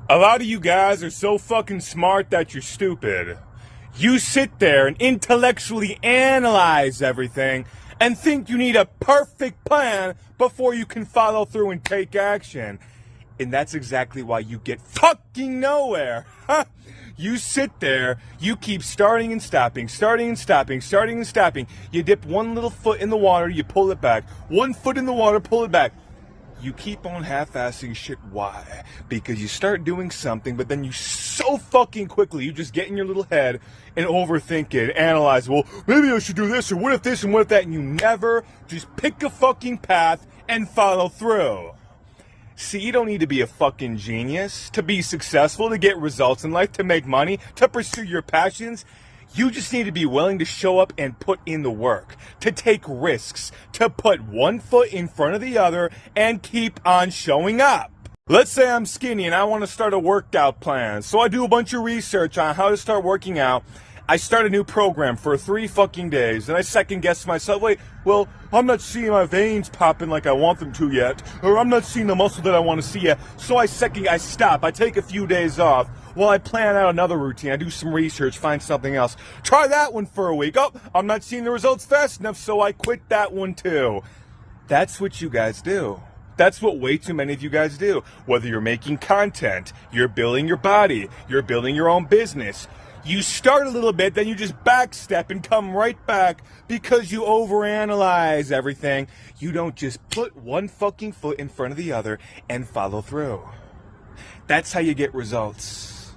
A lot of you guys are so fucking smart that you're stupid. You sit there and intellectually analyze everything and think you need a perfect plan before you can follow through and take action. And that's exactly why you get fucking nowhere. You sit there, you keep starting and stopping, starting and stopping, starting and stopping. You dip one little foot in the water, you pull it back. 1 foot in the water, pull it back. You keep on half-assing shit. Why? Because you start doing something, but then you so fucking quickly, you just get in your little head and overthink it, analyze, well, maybe I should do this, or what if this and what if that, and you never just pick a fucking path and follow through. See, you don't need to be a fucking genius to be successful, to get results in life, to make money, to pursue your passions. You just need to be willing to show up and put in the work, to take risks, to put 1 foot in front of the other and keep on showing up. Let's say I'm skinny and I want to start a workout plan. So I do a bunch of research on how to start working out. I start a new program for 3 fucking days, and I second guess myself, wait, well, I'm not seeing my veins popping like I want them to yet, or I'm not seeing the muscle that I want to see yet, so I stop, I take a few days off, while I plan out another routine, I do some research, find something else, try that one for a week, oh, I'm not seeing the results fast enough, so I quit that one too. That's what you guys do. That's what way too many of you guys do. Whether you're making content, you're building your body, you're building your own business, you start a little bit, then you just backstep and come right back because you overanalyze everything. You don't just put 1 fucking foot in front of the other and follow through. That's how you get results.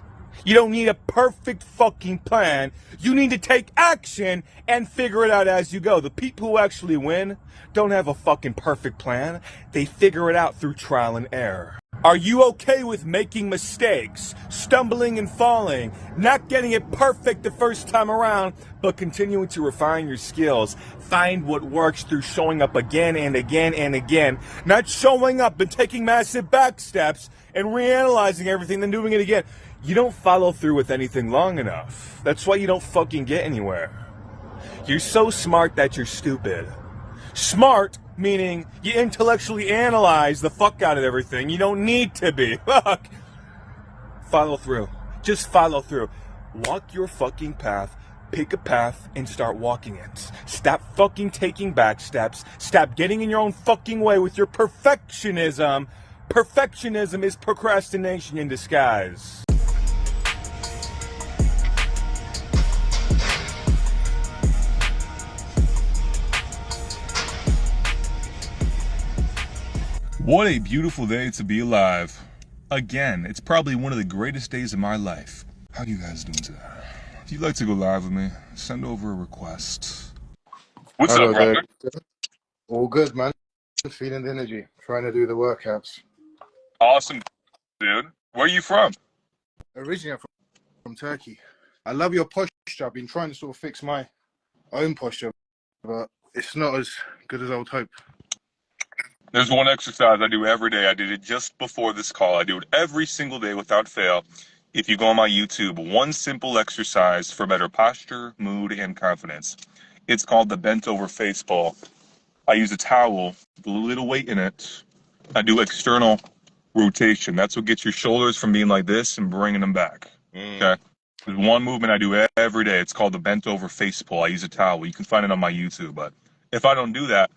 You don't need a perfect fucking plan. You need to take action and figure it out as you go. The people who actually win don't have a fucking perfect plan. They figure it out through trial and error. Are you okay with making mistakes, stumbling and falling, not getting it perfect the first time around, but continuing to refine your skills? Find what works through showing up again and again and again, not showing up and taking massive back steps and reanalyzing everything, then doing it again. You don't follow through with anything long enough. That's why you don't fucking get anywhere. You're so smart that you're stupid. Smart meaning you intellectually analyze the fuck out of everything. You don't need to be. Fuck. Follow through. Just follow through. Walk your fucking path. Pick a path and start walking it. Stop fucking taking back steps. Stop getting in your own fucking way with your perfectionism. Perfectionism is procrastination in disguise. What a beautiful day to be alive. Again, it's probably one of the greatest days of my life. How you guys doing today? If you'd like to go live with me, send over a request. What's Hello up, brother? there. All good, man. Feeling the energy. Trying to do the workouts. Awesome, dude. Where are you from? Originally, I'm from Turkey. I love your posture. I've been trying to sort of fix my own posture, but it's not as good as I would hope. There's one exercise I do every day. I did it just before this call. I do it every single day without fail. If you go on my YouTube, one simple exercise for better posture, mood, and confidence. It's called the bent over face pull. I use a towel with a little weight in it. I do external rotation. That's what gets your shoulders from being like this and bringing them back. Okay. There's one movement I do every day. It's called the bent over face pull. I use a towel. You can find it on my YouTube. But if I don't do that,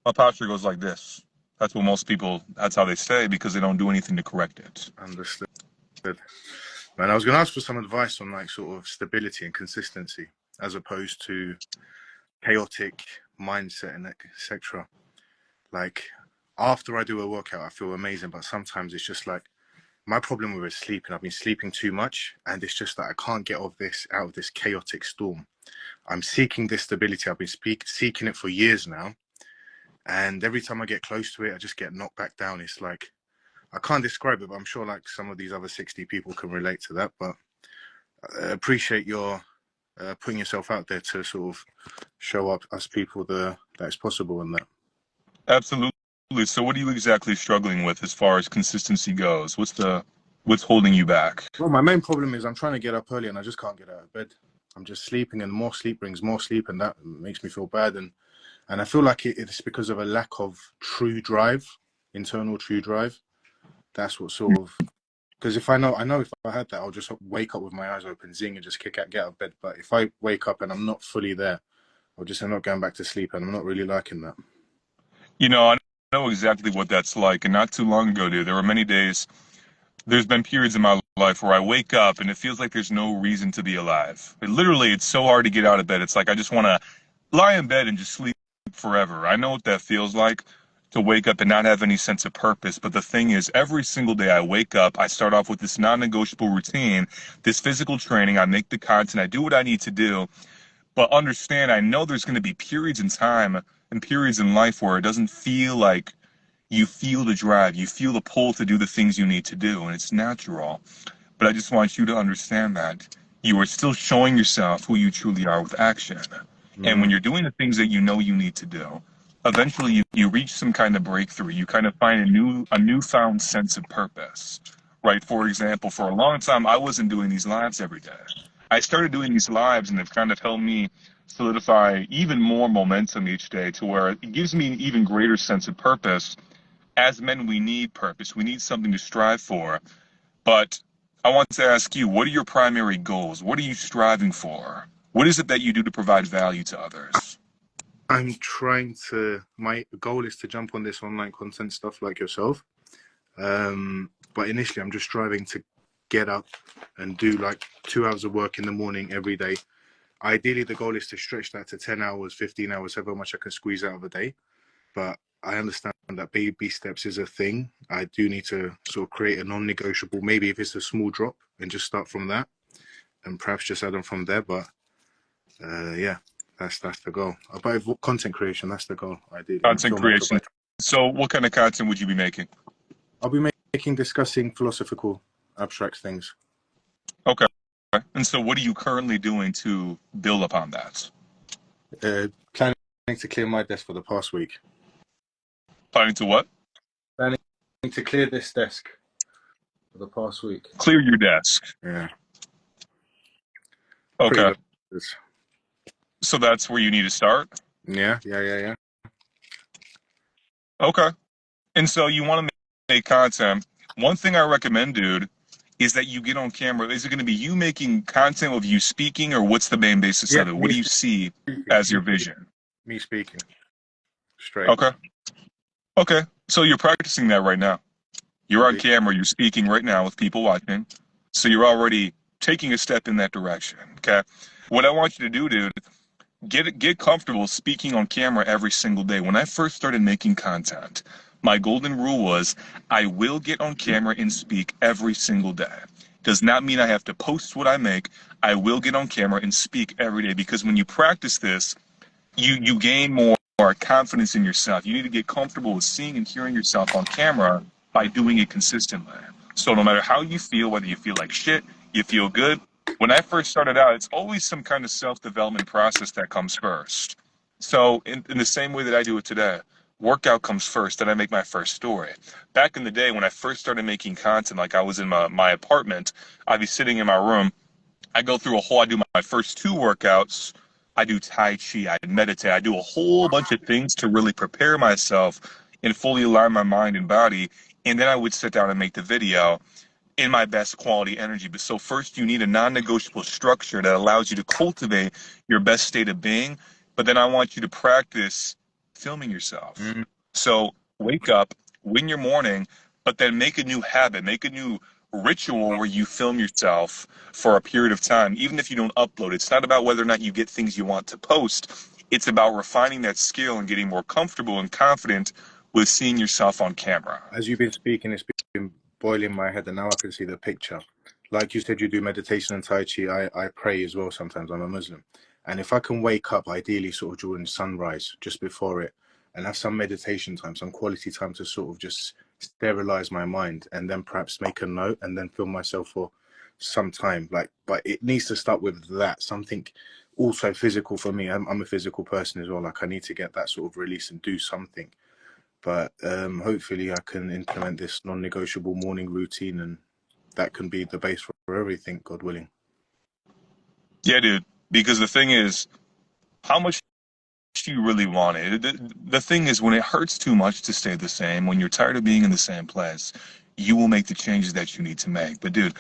my posture goes like this. That's what most people, that's how they stay because they don't do anything to correct it. Understood. Man, I was going to ask for some advice on like sort of stability and consistency as opposed to chaotic mindset and etc. Like after I do a workout, I feel amazing, but sometimes it's just like my problem with it is sleeping. I've been sleeping too much, and it's just that I can't get out of this chaotic storm. I'm seeking this stability. I've been seeking it for years now, and every time I get close to it, I just get knocked back down. It's like I can't describe it, but I'm sure like some of these other 60 people can relate to that. But I appreciate your putting yourself out there to sort of show up us people that it's possible and that. Absolutely. So what are you exactly struggling with as far as consistency goes? What's holding you back? Well, my main problem is I'm trying to get up early and I just can't get out of bed. I'm just sleeping, and more sleep brings more sleep, and that makes me feel bad. And I feel like it's because of a lack of true drive, internal true drive. That's what sort of Because if I know if I had that, I'll just wake up with my eyes open, zing, and just get out of bed. But if I wake up and I'm not fully there, I'll just end up going back to sleep, and I'm not really liking that. You know, I know exactly what that's like. And not too long ago, dude, there were many days, there's been periods in my life where I wake up and it feels like there's no reason to be alive. Literally, it's so hard to get out of bed. It's like I just want to lie in bed and just sleep forever. I know what that feels like to wake up and not have any sense of purpose. But the thing is, every single day I wake up, I start off with this non-negotiable routine, this physical training. I make the content, I do what I need to do. But understand, I know there's going to be periods in time and periods in life where it doesn't feel like you feel the drive, you feel the pull to do the things you need to do, and it's natural. But I just want you to understand that you are still showing yourself who you truly are with action. And when you're doing the things that you know you need to do, eventually you reach some kind of breakthrough. You kind of find a newfound sense of purpose, right? For example, for a long time, I wasn't doing these lives every day. I started doing these lives, and they've kind of helped me solidify even more momentum each day to where it gives me an even greater sense of purpose. As men, we need purpose. We need something to strive for. But I want to ask you, what are your primary goals? What are you striving for? What is it that you do to provide value to others? My goal is to jump on this online content stuff like yourself. But initially, I'm just striving to get up and do like 2 hours of work in the morning every day. Ideally, the goal is to stretch that to 10 hours, 15 hours, however much I can squeeze out of a day. But I understand that baby steps is a thing. I do need to sort of create a non-negotiable, maybe if it's a small drop, and just start from that, and perhaps just add on from there. But yeah, that's the goal. About content creation, that's the goal. Ideally, Content creation. So what kind of content would you be making? I'll be discussing philosophical, abstract things. Okay. And so what are you currently doing to build upon that? Planning to clear my desk for the past week. Planning to what? Planning to clear this desk for the past week. Clear your desk. Yeah. Okay. So that's where you need to start? Yeah. Okay. And so you want to make content. One thing I recommend, dude, is that you get on camera. Is it going to be you making content of you speaking, or what's the main basis of it? What do you see as your vision? Me speaking. Straight. Okay. Okay. So you're practicing that right now. You're on camera. You're speaking right now with people watching. So you're already taking a step in that direction. Okay. What I want you to do, dude, get comfortable speaking on camera every single day. When I first started making content, my golden rule was I will get on camera and speak every single day. Does not mean I have to post what I make. I will get on camera and speak every day, because when you practice this, you gain more confidence in yourself. You need to get comfortable with seeing and hearing yourself on camera by doing it consistently. So no matter how you feel, whether you feel like shit, you feel good, when I first started out, it's always some kind of self-development process that comes first. So in the same way that I do it today, workout comes first, then I make my first story. Back in the day when I first started making content, like I was in my apartment, I'd be sitting in my room, I do my first 2 workouts, I do Tai Chi, I meditate, I do a whole bunch of things to really prepare myself and fully align my mind and body, and then I would sit down and make the video in my best quality energy. But so first you need a non-negotiable structure that allows you to cultivate your best state of being, but then I want you to practice filming yourself. So wake up, win your morning, but then make a new habit, make a new ritual where you film yourself for a period of time, even if you don't upload. It's not about whether or not you get things you want to post. It's about refining that skill and getting more comfortable and confident with seeing yourself on camera. As you've been speaking, it's been boiling my head, and now I can see the picture. Like you said, you do meditation and Tai Chi. I pray as well sometimes. I'm a Muslim. And if I can wake up, ideally sort of during sunrise, just before it, and have some meditation time, some quality time to sort of just sterilize my mind, and then perhaps make a note and then film myself for some time. But it needs to start with that, something also physical for me. I'm a physical person as well. Like I need to get that sort of release and do something. But hopefully I can implement this non-negotiable morning routine, and that can be the base for everything, God willing. Yeah, dude. Because the thing is, how much do you really want it? The thing is, when it hurts too much to stay the same, when you're tired of being in the same place, you will make the changes that you need to make. But dude,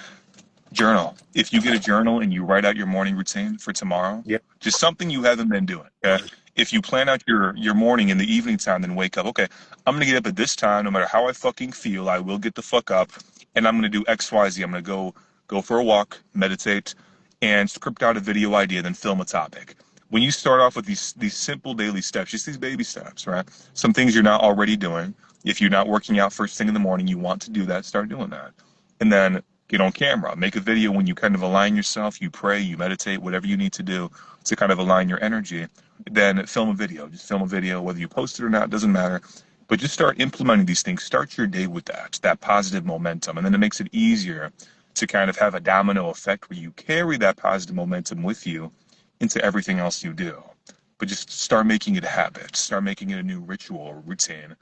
journal. If you get a journal and you write out your morning routine for tomorrow, Yeah. just something you haven't been doing. Okay. Right. If you plan out your morning in the evening time, then wake up. Okay, I'm gonna get up at this time, no matter how I fucking feel. I will get the fuck up, and I'm gonna do X, Y, Z. I'm gonna go for a walk, meditate, and script out a video idea, then film a topic. When you start off with these simple daily steps, just these baby steps, right? Some things you're not already doing. If you're not working out first thing in the morning, you want to do that, start doing that. And then get on camera, make a video when you kind of align yourself, you pray, you meditate, whatever you need to do to kind of align your energy. Then film a video. Just film a video, whether you post it or not, doesn't matter. But just start implementing these things. Start your day with that positive momentum. And then it makes it easier to kind of have a domino effect where you carry that positive momentum with you into everything else you do. But just start making it a habit. Start making it a new ritual or routine.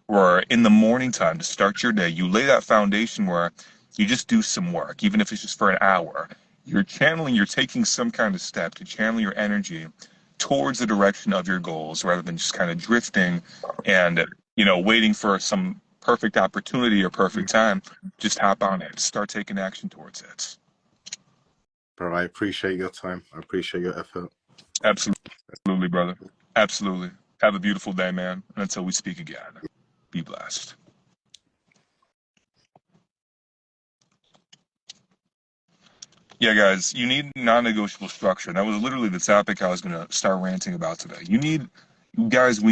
Or in the morning time to start your day, you lay that foundation where you just do some work, even if it's just for an hour. You're taking some kind of step to channel your energy towards the direction of your goals rather than just kind of drifting and, waiting for some perfect opportunity or perfect time. Just hop on it. Start taking action towards it. Bro, I appreciate your time. I appreciate your effort. Absolutely, brother. Absolutely. Have a beautiful day, man. And until we speak again, be blessed. Yeah, guys, you need non-negotiable structure. That was literally the topic I was going to start ranting about today. We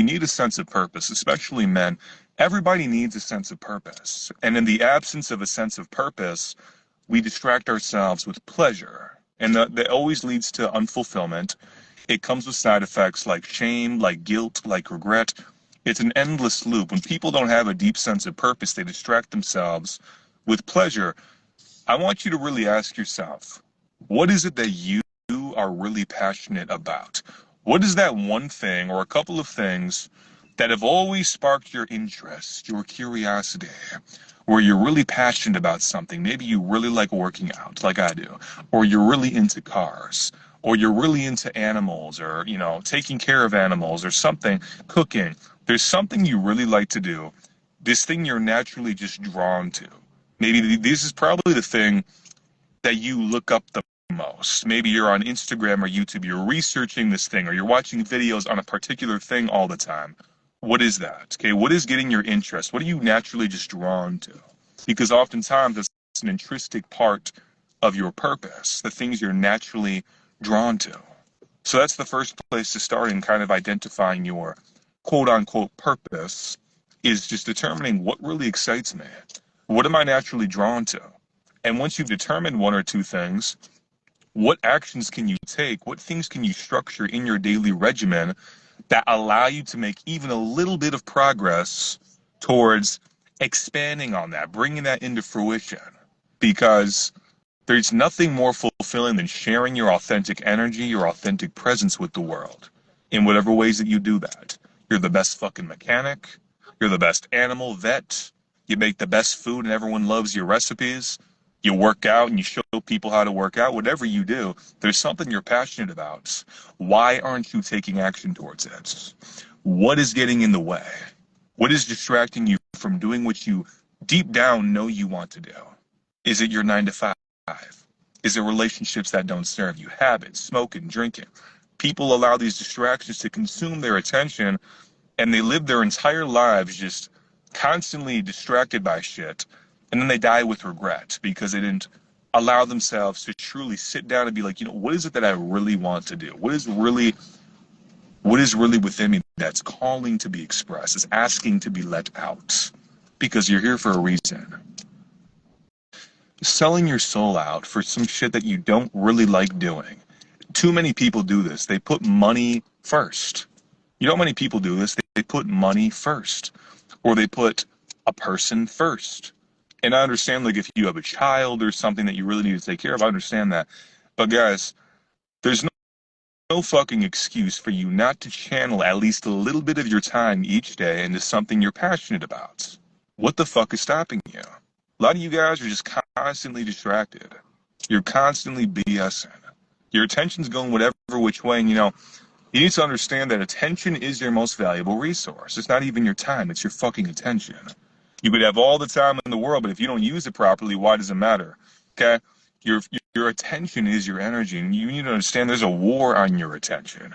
need a sense of purpose, especially men. Everybody needs a sense of purpose. And in the absence of a sense of purpose, we distract ourselves with pleasure. And that always leads to unfulfillment. It comes with side effects like shame, like guilt, like regret. It's an endless loop. When people don't have a deep sense of purpose, they distract themselves with pleasure. I want you to really ask yourself, what is it that you are really passionate about? What is that one thing or a couple of things that have always sparked your interest, your curiosity, where you're really passionate about something? Maybe you really like working out, like I do, or you're really into cars, or you're really into animals, or, taking care of animals or something, cooking. There's something you really like to do, this thing you're naturally just drawn to. Maybe this is probably the thing that you look up the most. Maybe you're on Instagram or YouTube, you're researching this thing, or you're watching videos on a particular thing all the time. What is that? Okay, what is getting your interest? What are you naturally just drawn to? Because oftentimes it's an intrinsic part of your purpose, the things you're naturally drawn to. So that's the first place to start in kind of identifying your quote-unquote purpose, is just determining what really excites me. What am I naturally drawn to? And once you've determined one or two things, what actions can you take? What things can you structure in your daily regimen that allow you to make even a little bit of progress towards expanding on that, bringing that into fruition? Because there's nothing more fulfilling than sharing your authentic energy, your authentic presence with the world in whatever ways that you do that. You're the best fucking mechanic. You're the best animal vet. You make the best food and everyone loves your recipes. You work out and you show people how to work out. Whatever you do, there's something you're passionate about. Why aren't you taking action towards it? What is getting in the way? What is distracting you from doing what you deep down know you want to do? Is it your 9 to 5? Is it relationships that don't serve you? Habits, smoking, drinking. People allow these distractions to consume their attention, and they live their entire lives just constantly distracted by shit, and then they die with regret because they didn't allow themselves to truly sit down and be like, what is it that I really want to do? What is really within me that's calling to be expressed, is asking to be let out? Because you're here for a reason. Selling your soul out for some shit that you don't really like doing. Too many people do this. They put money first. You know how many people do this? They put money first. Or they put a person first. And I understand, like, if you have a child or something that you really need to take care of, I understand that. But guys, there's no fucking excuse for you not to channel at least a little bit of your time each day into something you're passionate about. What the fuck is stopping you? A lot of you guys are just constantly distracted. You're constantly BSing. Your attention's going whatever which way, and you need to understand that attention is your most valuable resource. It's not even your time, it's your fucking attention. You could have all the time in the world, but if you don't use it properly, why does it matter? Okay? Your attention is your energy, and you need to understand there's a war on your attention.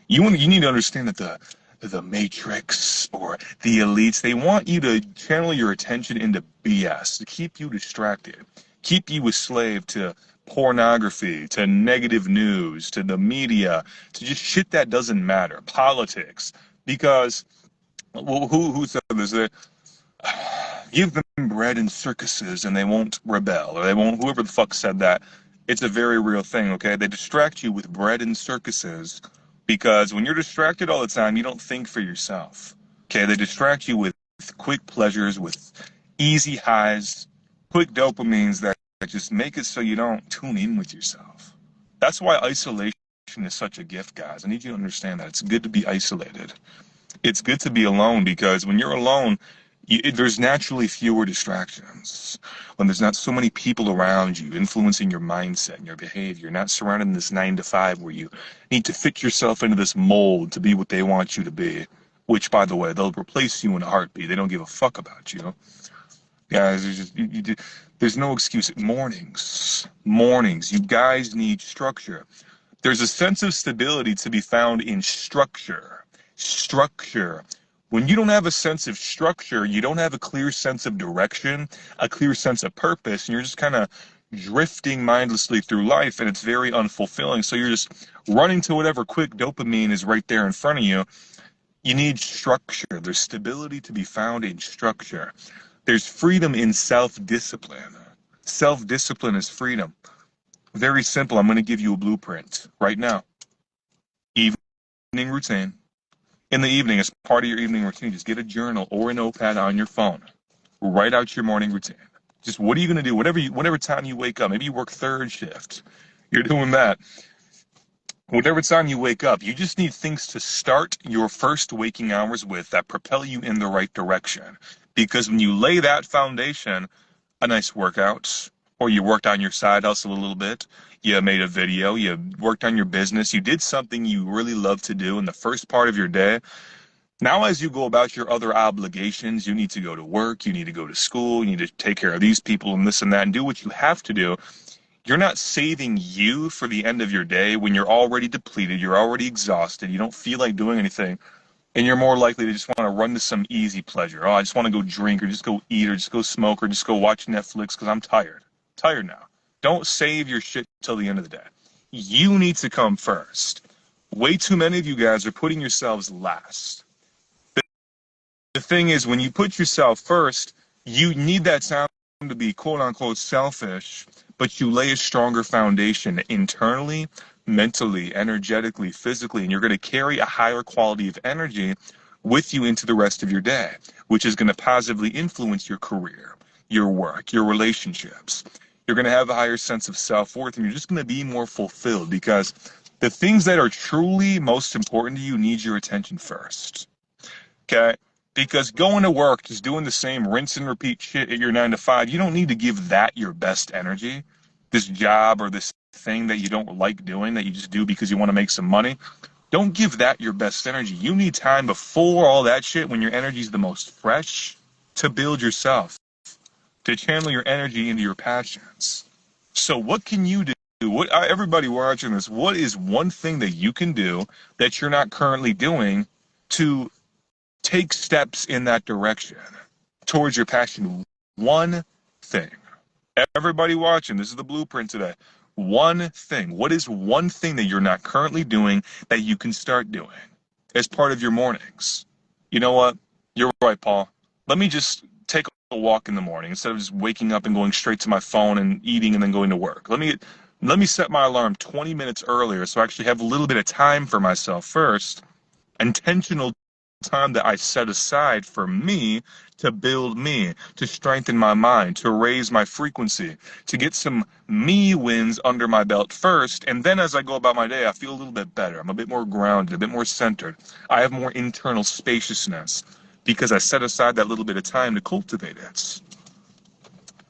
You need to understand that the matrix or the elites, they want you to channel your attention into BS to keep you distracted, keep you a slave to pornography, to negative news, to the media, to just shit that doesn't matter, politics. Because well, who said this? Give them bread in circuses and they won't rebel, or they won't, whoever the fuck said that. It's a very real thing, okay? They distract you with bread and circuses because when you're distracted all the time, you don't think for yourself, okay? They distract you with quick pleasures, with easy highs, quick dopamines that just make it so you don't tune in with yourself. That's why isolation is such a gift, guys. I need you to understand that. It's good to be isolated. It's good to be alone because when you're alone, there's naturally fewer distractions. When there's not so many people around you influencing your mindset and your behavior, you're not surrounded in this 9 to 5 where you need to fit yourself into this mold to be what they want you to be, which, by the way, they'll replace you in a heartbeat. They don't give a fuck about you. Guys, there's no excuse. Mornings, you guys need structure. There's a sense of stability to be found in structure. When you don't have a sense of structure, you don't have a clear sense of direction, a clear sense of purpose, and you're just kind of drifting mindlessly through life, and it's very unfulfilling. So you're just running to whatever quick dopamine is right there in front of you. You need structure. There's stability to be found in structure. There's freedom in self-discipline. Self-discipline is freedom. Very simple. I'm going to give you a blueprint right now. Evening routine. In the evening, as part of your evening routine, just get a journal or a notepad on your phone. Write out your morning routine. Just what are you going to do? Whatever time you wake up. Maybe you work third shift. You're doing that. Whatever time you wake up, you just need things to start your first waking hours with that propel you in the right direction. Because when you lay that foundation, a nice workout, or you worked on your side hustle a little bit, you made a video, you worked on your business, you did something you really love to do in the first part of your day. Now, as you go about your other obligations, you need to go to work, you need to go to school, you need to take care of these people and this and that and do what you have to do. You're not saving you for the end of your day when you're already depleted, you're already exhausted, you don't feel like doing anything, and you're more likely to just want to run to some easy pleasure. Oh, I just want to go drink or just go eat or just go smoke or just go watch Netflix because I'm tired. Tired now. Don't save your shit till the end of the day. You need to come first. Way too many of you guys are putting yourselves last. The thing is, when you put yourself first, you need that time to be quote unquote selfish, but you lay a stronger foundation internally, mentally, energetically, physically, and you're going to carry a higher quality of energy with you into the rest of your day, which is going to positively influence your career, your work, your relationships. You're going to have a higher sense of self-worth, and you're just going to be more fulfilled because the things that are truly most important to you need your attention first. Okay? Because going to work, just doing the same rinse and repeat shit at your 9 to 5, you don't need to give that your best energy. This job or this thing that you don't like doing, that you just do because you want to make some money, don't give that your best energy. You need time before all that shit, when your energy is the most fresh, to build yourself, to channel your energy into your passions. So what can you do? Everybody watching this, what is one thing that you can do that you're not currently doing to take steps in that direction towards your passion? One thing. Everybody watching, this is the blueprint today. One thing. What is one thing that you're not currently doing that you can start doing as part of your mornings? You know what? You're right, Paul. Let me just take a walk in the morning instead of just waking up and going straight to my phone and eating and then going to work. Let me set my alarm 20 minutes earlier so I actually have a little bit of time for myself first. Intentional time that I set aside for me, to build me, to strengthen my mind, to raise my frequency, to get some me wins under my belt first. And then as I go about my day, I feel a little bit better. I'm a bit more grounded, a bit more centered. I have more internal spaciousness because I set aside that little bit of time to cultivate it.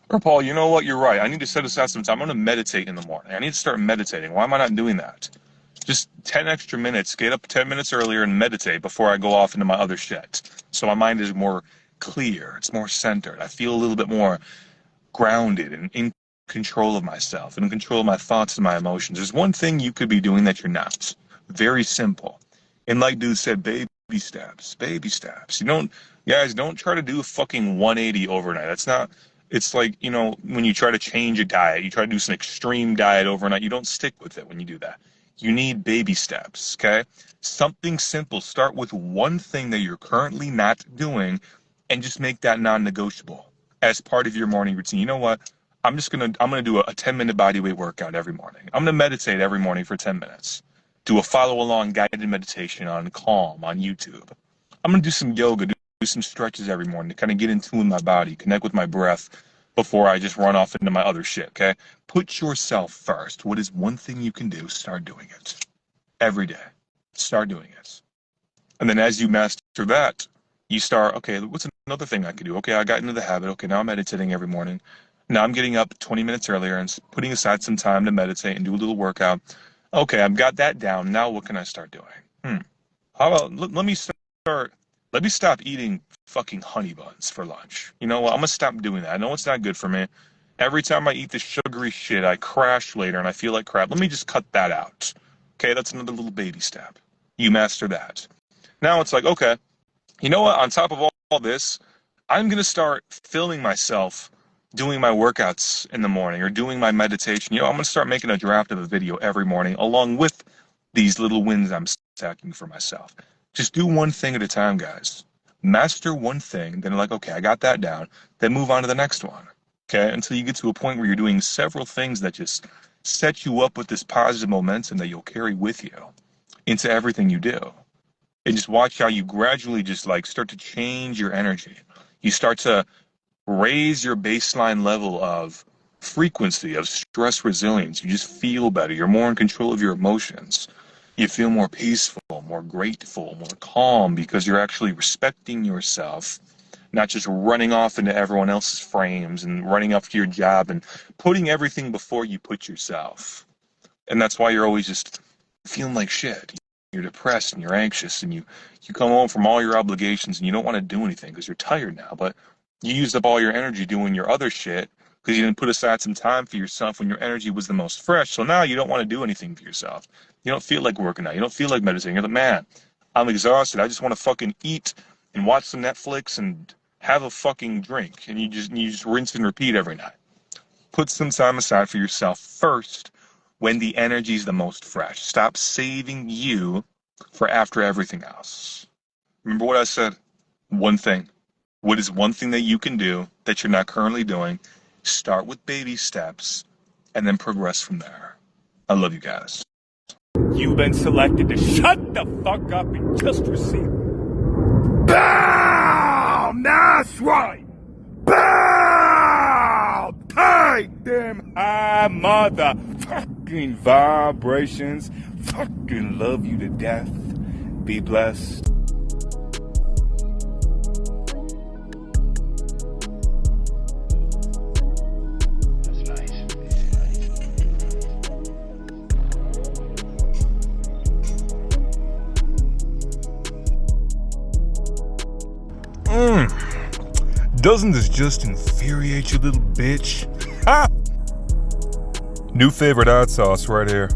Or Paul, you know what? You're right. I need to set aside some time. I'm going to meditate in the morning. I need to start meditating. Why am I not doing that? Just 10 extra minutes, get up 10 minutes earlier and meditate before I go off into my other shit. So my mind is more clear. It's more centered. I feel a little bit more grounded and in control of myself and in control of my thoughts and my emotions. There's one thing you could be doing that you're not. Very simple. And like dude said, baby steps, baby steps. Guys, don't try to do a fucking 180 overnight. That's not, it's like, when you try to change a diet, you try to do some extreme diet overnight, you don't stick with it when you do that. You need baby steps, okay? Something simple. Start with one thing that you're currently not doing and just make that non-negotiable as part of your morning routine. You know what? I'm gonna do a 10-minute body weight workout every morning. I'm gonna meditate every morning for 10 minutes. Do a follow along guided meditation on Calm on YouTube. I'm gonna do some yoga, do some stretches every morning to kind of get in tune with my body, connect with my breath before I just run off into my other shit, okay? Put yourself first. What is one thing you can do? Start doing it. Every day. Start doing it. And then as you master that, you start, okay, what's another thing I can do? Okay, I got into the habit. Okay, now I'm meditating every morning. Now I'm getting up 20 minutes earlier and putting aside some time to meditate and do a little workout. Okay, I've got that down. Now what can I start doing? How about, let me stop eating fucking honey buns for lunch. You know what? I'm going to stop doing that. I know it's not good for me. Every time I eat the sugary shit, I crash later and I feel like crap. Let me just cut that out. Okay, that's another little baby step. You master that. Now it's like, okay, you know what? On top of all this, I'm going to start filming myself doing my workouts in the morning or doing my meditation. I'm going to start making a draft of a video every morning along with these little wins I'm stacking for myself. Just do one thing at a time, guys. Master one thing, then like, okay, I got that down. Then move on to the next one, okay? Until you get to a point where you're doing several things that just set you up with this positive momentum that you'll carry with you into everything you do. And just watch how you gradually just like start to change your energy. You start to raise your baseline level of frequency, of stress resilience. You just feel better. You're more in control of your emotions. You feel more peaceful, more grateful, more calm because you're actually respecting yourself, not just running off into everyone else's frames and running off to your job and putting everything before you put yourself. And that's why you're always just feeling like shit. You're depressed and you're anxious and you come home from all your obligations and you don't want to do anything because you're tired now, but you used up all your energy doing your other shit because you didn't put aside some time for yourself when your energy was the most fresh. So now you don't want to do anything for yourself. You don't feel like working out. You don't feel like meditating. You're like, man, I'm exhausted. I just want to fucking eat and watch some Netflix and have a fucking drink. And you just rinse and repeat every night. Put some time aside for yourself first when the energy is the most fresh. Stop saving you for after everything else. Remember what I said? One thing. What is one thing that you can do that you're not currently doing? Start with baby steps and then progress from there. I love you guys. You've been selected to shut the fuck up and just receive. BAM! That's right! BAM! Take them high motherfucking vibrations. Fucking love you to death. Be blessed. Doesn't this just infuriate you, little bitch? Ha! New favorite hot sauce right here.